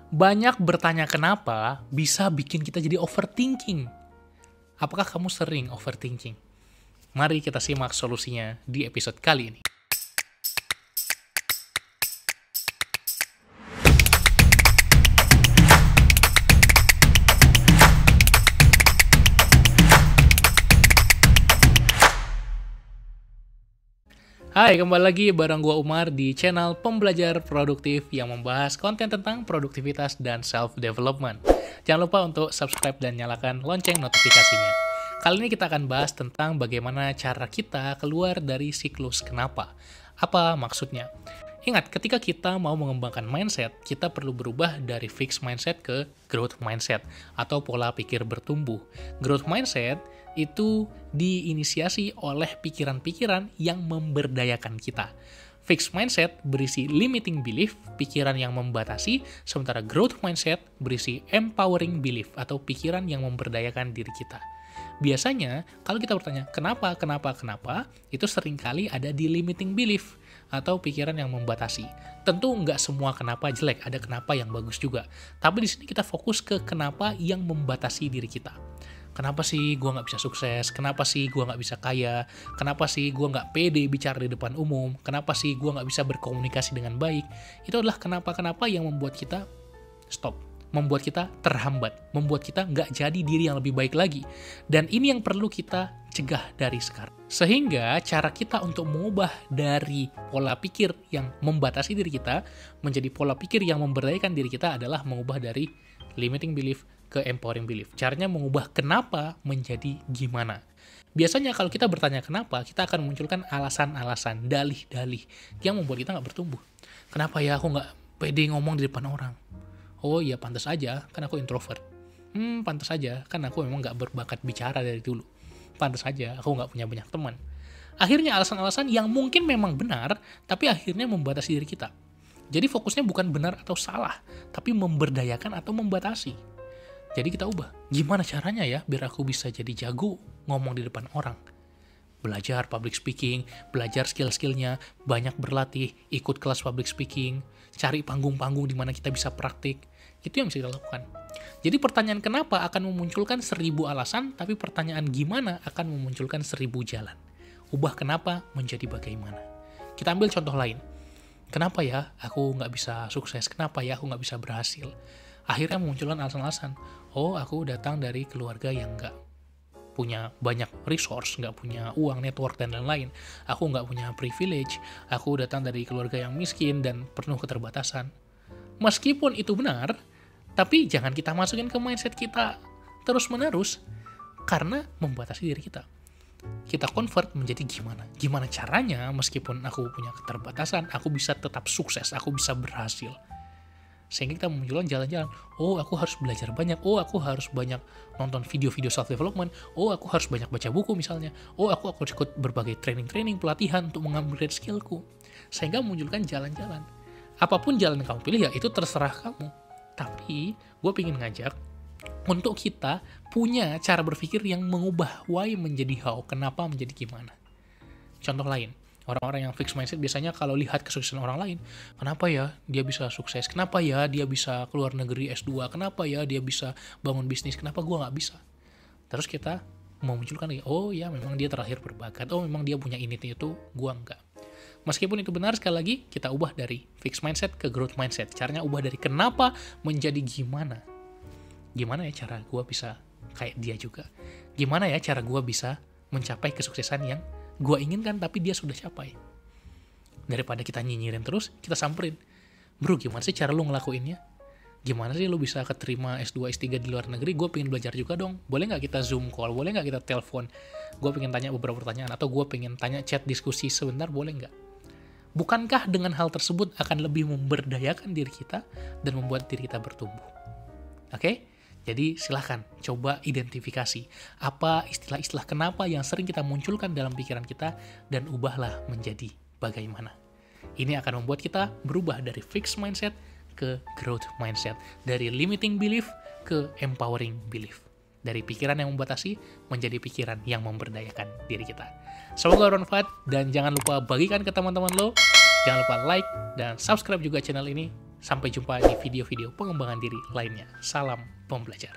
Banyak bertanya kenapa bisa bikin kita jadi overthinking. Apakah kamu sering overthinking? Mari kita simak solusinya di episode kali ini. Hai, kembali lagi bareng gua Umar di channel Pembelajar Produktif yang membahas konten tentang produktivitas dan self-development. Jangan lupa untuk subscribe dan nyalakan lonceng notifikasinya. Kali ini kita akan bahas tentang bagaimana cara kita keluar dari siklus kenapa. Apa maksudnya? Ingat, ketika kita mau mengembangkan mindset, kita perlu berubah dari fixed mindset ke growth mindset atau pola pikir bertumbuh. Growth mindset itu diinisiasi oleh pikiran-pikiran yang memberdayakan kita. Fixed mindset berisi limiting belief, pikiran yang membatasi, sementara growth mindset berisi empowering belief atau pikiran yang memberdayakan diri kita. Biasanya, kalau kita bertanya, kenapa, itu seringkali ada di limiting belief, atau pikiran yang membatasi. Tentu nggak semua kenapa jelek, ada kenapa yang bagus juga. Tapi di sini kita fokus ke kenapa yang membatasi diri kita. Kenapa sih gue nggak bisa sukses? Kenapa sih gue nggak bisa kaya? Kenapa sih gue nggak pede bicara di depan umum? Kenapa sih gue nggak bisa berkomunikasi dengan baik? Itu adalah kenapa-kenapa yang membuat kita stop. Membuat kita terhambat, membuat kita nggak jadi diri yang lebih baik lagi. Dan ini yang perlu kita cegah dari sekarang. Sehingga cara kita untuk mengubah dari pola pikir yang membatasi diri kita menjadi pola pikir yang memberdayakan diri kita adalah mengubah dari limiting belief ke empowering belief. Caranya mengubah kenapa menjadi gimana. Biasanya kalau kita bertanya kenapa, kita akan memunculkan alasan-alasan, dalih-dalih yang membuat kita nggak bertumbuh. Kenapa ya aku nggak pede ngomong di depan orang? Oh iya, pantas aja, kan aku introvert. Pantas aja, kan aku memang nggak berbakat bicara dari dulu. Pantas aja, aku nggak punya banyak teman. Akhirnya alasan-alasan yang mungkin memang benar, tapi akhirnya membatasi diri kita. Jadi fokusnya bukan benar atau salah, tapi memberdayakan atau membatasi. Jadi kita ubah, gimana caranya ya biar aku bisa jadi jago ngomong di depan orang? Belajar public speaking, belajar skill-skillnya, banyak berlatih, ikut kelas public speaking, cari panggung-panggung di mana kita bisa praktik. Itu yang bisa kita lakukan. Jadi pertanyaan kenapa akan memunculkan 1000 alasan, tapi pertanyaan gimana akan memunculkan 1000 jalan. Ubah kenapa menjadi bagaimana. Kita ambil contoh lain. Kenapa ya aku nggak bisa sukses? Kenapa ya aku nggak bisa berhasil? Akhirnya memunculkan alasan-alasan. Oh, aku datang dari keluarga yang nggak punya banyak resource, nggak punya uang, network, dan lain-lain. Aku nggak punya privilege. Aku datang dari keluarga yang miskin dan penuh keterbatasan. Meskipun itu benar, tapi jangan kita masukin ke mindset kita terus-menerus, karena membatasi diri kita. Kita convert menjadi gimana? Gimana caranya meskipun aku punya keterbatasan, aku bisa tetap sukses, aku bisa berhasil. Sehingga kita memunculkan jalan-jalan. Oh, aku harus belajar banyak. Oh, aku harus banyak nonton video-video self-development. Oh, aku harus banyak baca buku misalnya. Oh, aku harus ikut berbagai training-training, pelatihan untuk mengupgrade skillku. Sehingga memunculkan jalan-jalan. Apapun jalan yang kamu pilih ya, itu terserah kamu. Tapi, gue pengen ngajak untuk kita punya cara berpikir yang mengubah why menjadi how, kenapa menjadi gimana. Contoh lain. Orang-orang yang fixed mindset biasanya kalau lihat kesuksesan orang lain, kenapa ya dia bisa sukses? Kenapa ya dia bisa keluar negeri S2? Kenapa ya dia bisa bangun bisnis? Kenapa gue nggak bisa? Terus kita memunculkan, oh ya memang dia terakhir berbakat, oh memang dia punya ini itu, gue nggak. Meskipun itu benar, sekali lagi kita ubah dari fixed mindset ke growth mindset. Caranya ubah dari kenapa menjadi gimana. Gimana ya cara gue bisa kayak dia juga? Gimana ya cara gue bisa mencapai kesuksesan yang gue inginkan tapi dia sudah capai? Daripada kita nyinyirin terus, kita samperin. Bro, gimana sih cara lu ngelakuinnya? Gimana sih lu bisa keterima S2, S3 di luar negeri? Gue pengen belajar juga dong. Boleh nggak kita Zoom call? Boleh nggak kita telepon? Gue pengen tanya beberapa pertanyaan. Atau gue pengen tanya chat diskusi sebentar, boleh nggak? Bukankah dengan hal tersebut akan lebih memberdayakan diri kita dan membuat diri kita bertumbuh? Oke? Jadi silahkan coba identifikasi apa istilah-istilah kenapa yang sering kita munculkan dalam pikiran kita dan ubahlah menjadi bagaimana. Ini akan membuat kita berubah dari fixed mindset ke growth mindset, dari limiting belief ke empowering belief, dari pikiran yang membatasi menjadi pikiran yang memberdayakan diri kita. Semoga bermanfaat dan jangan lupa bagikan ke teman-teman lo, jangan lupa like dan subscribe juga channel ini. Sampai jumpa di video-video pengembangan diri lainnya. Salam pembelajar.